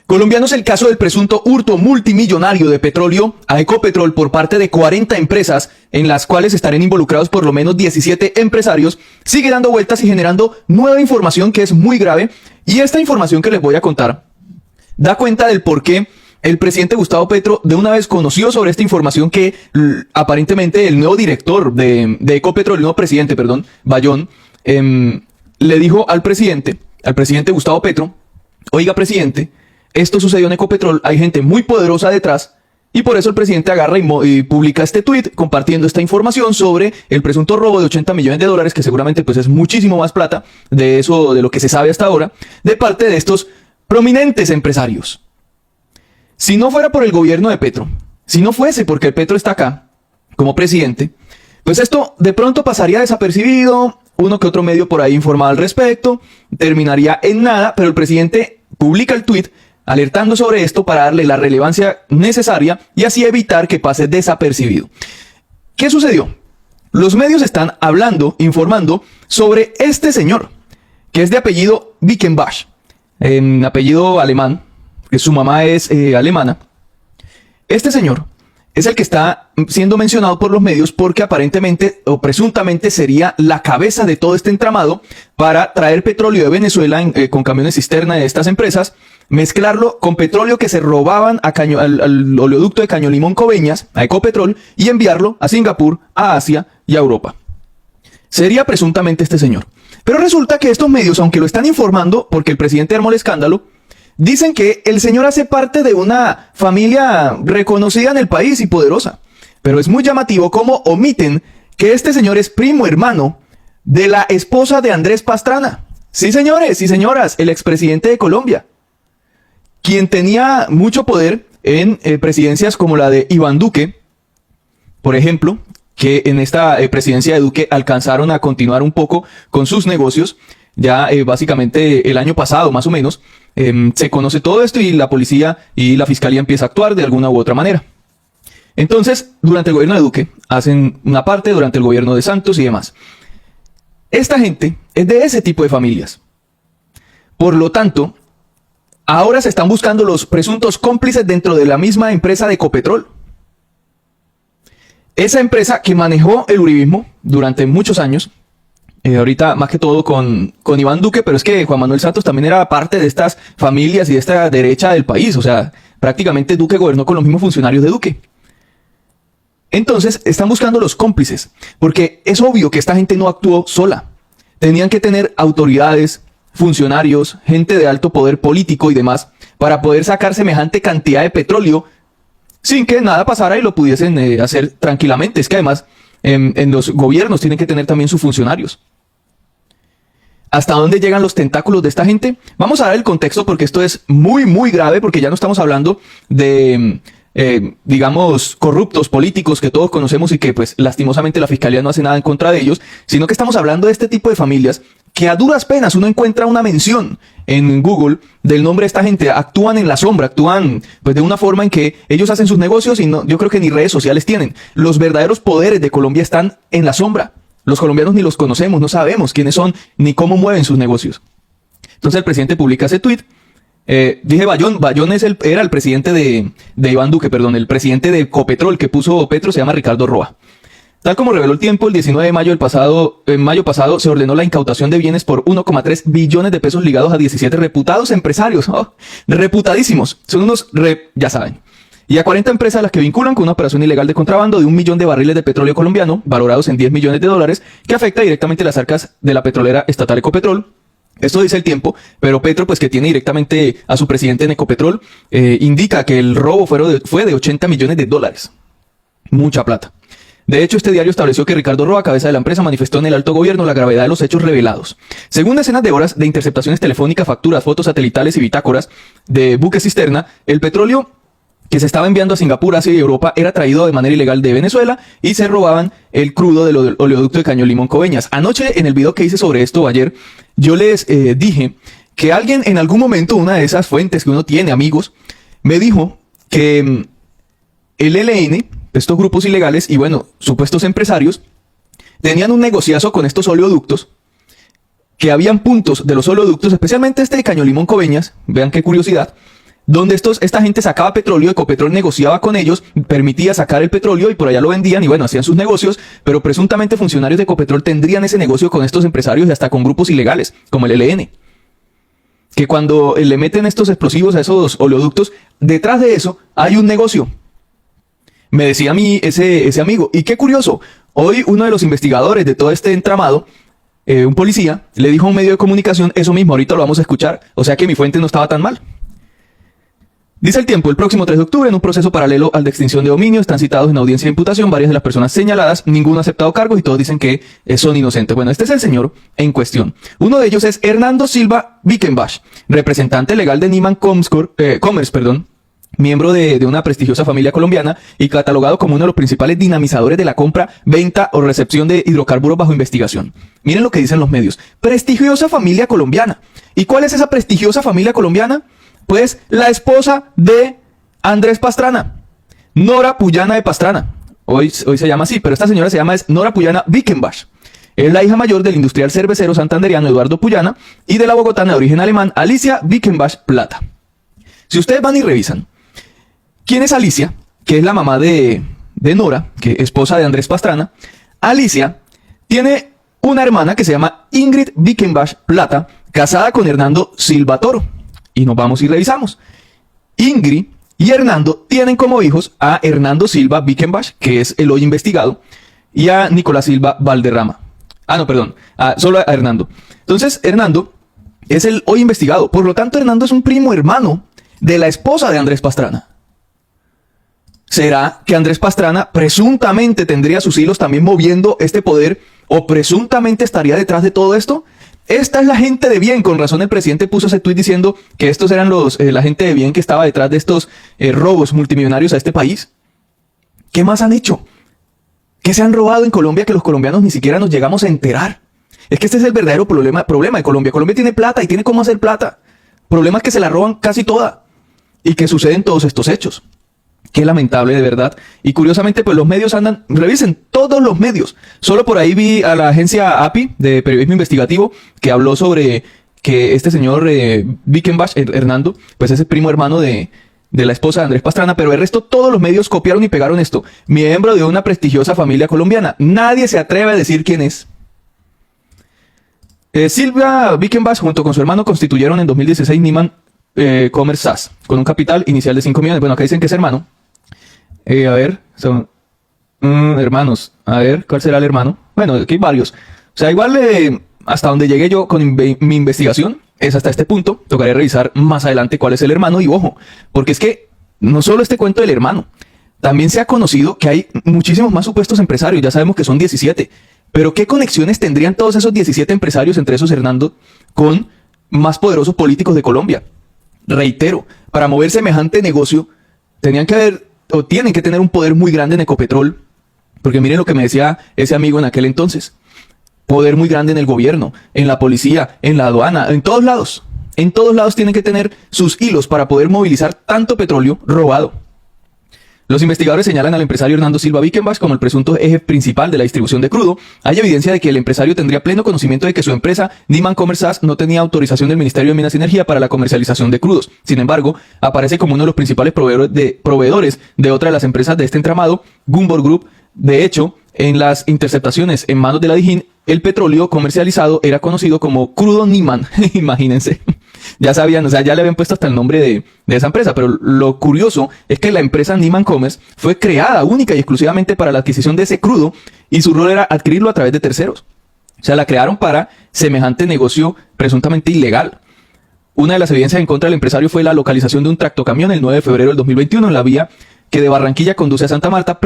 Colombiano es el caso del presunto hurto multimillonario de petróleo a Ecopetrol por parte de 40 empresas, en las cuales estarían involucrados por lo menos 17 empresarios. Sigue dando vueltas y generando nueva información que es muy grave. Y esta información que les voy a contar da cuenta del por qué el presidente Gustavo Petro de una vez conoció sobre esta información que aparentemente el nuevo director de Ecopetrol, el nuevo presidente, perdón, Bayón, le dijo al presidente Gustavo Petro: oiga, presidente, esto sucedió en Ecopetrol, hay gente muy poderosa detrás, y por eso el presidente agarra y publica este tweet compartiendo esta información sobre el presunto robo de 80 millones de dólares, que seguramente pues es muchísimo más plata de eso, de lo que se sabe hasta ahora, de parte de estos prominentes empresarios. Si no fuera por el gobierno de Petro, si no fuese porque el Petro está acá como presidente, pues esto de pronto pasaría desapercibido, uno que otro medio por ahí informado al respecto, terminaría en nada, pero el presidente publica el tweet alertando sobre esto para darle la relevancia necesaria y así evitar que pase desapercibido. ¿Qué sucedió? Los medios están hablando, informando sobre este señor, que es de apellido Bickenbach, apellido alemán, que su mamá es alemana. Este señor es el que está siendo mencionado por los medios porque aparentemente o presuntamente sería la cabeza de todo este entramado para traer petróleo de Venezuela con camiones cisterna de estas empresas, mezclarlo con petróleo que se robaban al oleoducto de Caño Limón Coveñas, a Ecopetrol, y enviarlo a Singapur, a Asia y a Europa. Sería presuntamente este señor. Pero resulta que estos medios, aunque lo están informando porque el presidente armó el escándalo, dicen que el señor hace parte de una familia reconocida en el país y poderosa. Pero es muy llamativo cómo omiten que este señor es primo hermano de la esposa de Andrés Pastrana. Sí, señores y señoras, el expresidente de Colombia, quien tenía mucho poder en presidencias como la de Iván Duque, por ejemplo, que en esta presidencia de Duque alcanzaron a continuar un poco con sus negocios. Ya básicamente el año pasado, más o menos, se conoce todo esto y la policía y la fiscalía empieza a actuar de alguna u otra manera. Entonces, durante el gobierno de Duque, hacen una parte, durante el gobierno de Santos y demás. Esta gente es de ese tipo de familias. Por lo tanto, ahora se están buscando los presuntos cómplices dentro de la misma empresa de Ecopetrol. Esa empresa que manejó el uribismo durante muchos años, ahorita más que todo con Iván Duque, pero es que Juan Manuel Santos también era parte de estas familias y de esta derecha del país. O sea, prácticamente Duque gobernó con los mismos funcionarios de Duque. Entonces, están buscando los cómplices, porque es obvio que esta gente no actuó sola. Tenían que tener autoridades, funcionarios, gente de alto poder político y demás, para poder sacar semejante cantidad de petróleo sin que nada pasara y lo pudiesen hacer tranquilamente. Es que además, en los gobiernos tienen que tener también sus funcionarios. ¿Hasta dónde llegan los tentáculos de esta gente? Vamos a dar el contexto porque esto es muy, muy grave, porque ya no estamos hablando de, digamos, corruptos políticos que todos conocemos y que, pues, lastimosamente la fiscalía no hace nada en contra de ellos, sino que estamos hablando de este tipo de familias que a duras penas uno encuentra una mención en Google del nombre de esta gente. Actúan en la sombra, actúan pues de una forma en que ellos hacen sus negocios y no, yo creo que ni redes sociales tienen. Los verdaderos poderes de Colombia están en la sombra. Los colombianos ni los conocemos, no sabemos quiénes son ni cómo mueven sus negocios. Entonces el presidente publica ese tweet. Dije Bayón era el presidente de Iván Duque, perdón, el presidente de Ecopetrol que puso Petro se llama Ricardo Roa. Tal como reveló El Tiempo, el 19 de mayo mayo pasado se ordenó la incautación de bienes por 1,3 billones de pesos ligados a 17 reputados empresarios. Reputadísimos. Son unos ya saben. Y a 40 empresas a las que vinculan con una operación ilegal de contrabando de 1 millón de barriles de petróleo colombiano, valorados en 10 millones de dólares, que afecta directamente las arcas de la petrolera estatal Ecopetrol. Esto dice El Tiempo, pero Petro, pues que tiene directamente a su presidente en Ecopetrol, indica que el robo fue de 80 millones de dólares. Mucha plata. De hecho, este diario estableció que Ricardo Roa, cabeza de la empresa, manifestó en el alto gobierno la gravedad de los hechos revelados. Según decenas de horas de interceptaciones telefónicas, facturas, fotos satelitales y bitácoras de buques cisterna, el petróleo que se estaba enviando a Singapur, Asia y Europa era traído de manera ilegal de Venezuela y se robaban el crudo del oleoducto de Caño Limón Coveñas. Anoche, en el video que hice sobre esto, ayer, yo les dije que alguien en algún momento, una de esas fuentes que uno tiene, amigos, me dijo que el ELN, estos grupos ilegales y bueno, supuestos empresarios, tenían un negociazo con estos oleoductos, que habían puntos de los oleoductos, especialmente este de Caño Limón Coveñas, vean qué curiosidad, donde esta gente sacaba petróleo, Ecopetrol negociaba con ellos, permitía sacar el petróleo y por allá lo vendían y bueno, hacían sus negocios, pero presuntamente funcionarios de Ecopetrol tendrían ese negocio con estos empresarios y hasta con grupos ilegales, como el ELN. Que cuando le meten estos explosivos a esos oleoductos, detrás de eso hay un negocio. Me decía a mí ese amigo, y qué curioso, hoy uno de los investigadores de todo este entramado, un policía, le dijo a un medio de comunicación eso mismo, ahorita lo vamos a escuchar, o sea que mi fuente no estaba tan mal. Dice El Tiempo, el próximo 3 de octubre, en un proceso paralelo al de extinción de dominio, están citados en audiencia de imputación varias de las personas señaladas, ninguno ha aceptado cargos y todos dicen que son inocentes. Bueno, este es el señor en cuestión. Uno de ellos es Hernando Silva Vickenbach, representante legal de Neiman Commerce, miembro de una prestigiosa familia colombiana y catalogado como uno de los principales dinamizadores de la compra, venta o recepción de hidrocarburos bajo investigación. Miren lo que dicen los medios. Prestigiosa familia colombiana. ¿Y cuál es esa prestigiosa familia colombiana? Pues la esposa de Andrés Pastrana, Nora Puyana de Pastrana. Hoy se llama así, pero esta señora se llama Nora Puyana Vickenbach. Es la hija mayor del industrial cervecero santanderiano Eduardo Puyana y de la bogotana de origen alemán Alicia Vickenbach Plata. Si ustedes van y revisan, ¿quién es Alicia? Que es la mamá de Nora, que es esposa de Andrés Pastrana. Alicia tiene una hermana que se llama Ingrid Vickenbach Plata, casada con Hernando Silva Toro. Y nos vamos y revisamos. Ingrid y Hernando tienen como hijos a Hernando Silva Vickenbach, que es el hoy investigado, y a Nicolás Silva Valderrama. Solo a Hernando. Entonces, Hernando es el hoy investigado. Por lo tanto, Hernando es un primo hermano de la esposa de Andrés Pastrana. ¿Será que Andrés Pastrana presuntamente tendría sus hilos también moviendo este poder o presuntamente estaría detrás de todo esto? Esta es la gente de bien. Con razón el presidente puso ese tuit diciendo que estos eran la gente de bien que estaba detrás de estos robos multimillonarios a este país. ¿Qué más han hecho? ¿Qué se han robado en Colombia que los colombianos ni siquiera nos llegamos a enterar? Es que este es el verdadero problema de Colombia. Colombia tiene plata y tiene cómo hacer plata. Problema es que se la roban casi toda y que suceden todos estos hechos. Qué lamentable, de verdad. Y curiosamente, pues los medios andan, revisen todos los medios. Solo por ahí vi a la agencia API de periodismo investigativo que habló sobre que este señor Vickenbach, Hernando, pues es el primo hermano de la esposa de Andrés Pastrana, pero el resto todos los medios copiaron y pegaron esto. Miembro de una prestigiosa familia colombiana. Nadie se atreve a decir quién es. Silvia Vickenbach junto con su hermano constituyeron en 2016 Neiman Commerce SAS, con un capital inicial de 5 millones. Bueno, acá dicen que es hermano. Son hermanos. A ver, ¿cuál será el hermano? Bueno, aquí hay varios. O sea, igual hasta donde llegué yo con mi investigación es hasta este punto. Tocaré revisar más adelante cuál es el hermano. Y ojo, porque es que no solo este cuento del hermano, también se ha conocido que hay muchísimos más supuestos empresarios. Ya sabemos que son 17. Pero ¿qué conexiones tendrían todos esos 17 empresarios, entre esos Hernando, con más poderosos políticos de Colombia? Reitero, para mover semejante negocio tienen que tener un poder muy grande en Ecopetrol, porque miren lo que me decía ese amigo en aquel entonces. Poder muy grande en el gobierno, en la policía, en la aduana, en todos lados. En todos lados tienen que tener sus hilos para poder movilizar tanto petróleo robado. Los investigadores señalan al empresario Hernando Silva Vickenbach como el presunto eje principal de la distribución de crudo. Hay evidencia de que el empresario tendría pleno conocimiento de que su empresa, Neiman Commerce SAS, no tenía autorización del Ministerio de Minas y Energía para la comercialización de crudos. Sin embargo, aparece como uno de los principales proveedores de otra de las empresas de este entramado, Gunvor Group. De hecho, en las interceptaciones en manos de la DIJÍN, el petróleo comercializado era conocido como crudo Neiman. Imagínense. Ya sabían, o sea, ya le habían puesto hasta el nombre de esa empresa, pero lo curioso es que la empresa Neiman Commerce fue creada única y exclusivamente para la adquisición de ese crudo y su rol era adquirirlo a través de terceros. O sea, la crearon para semejante negocio presuntamente ilegal. Una de las evidencias en contra del empresario fue la localización de un tractocamión el 9 de febrero del 2021 en la vía que de Barranquilla conduce a Santa Marta,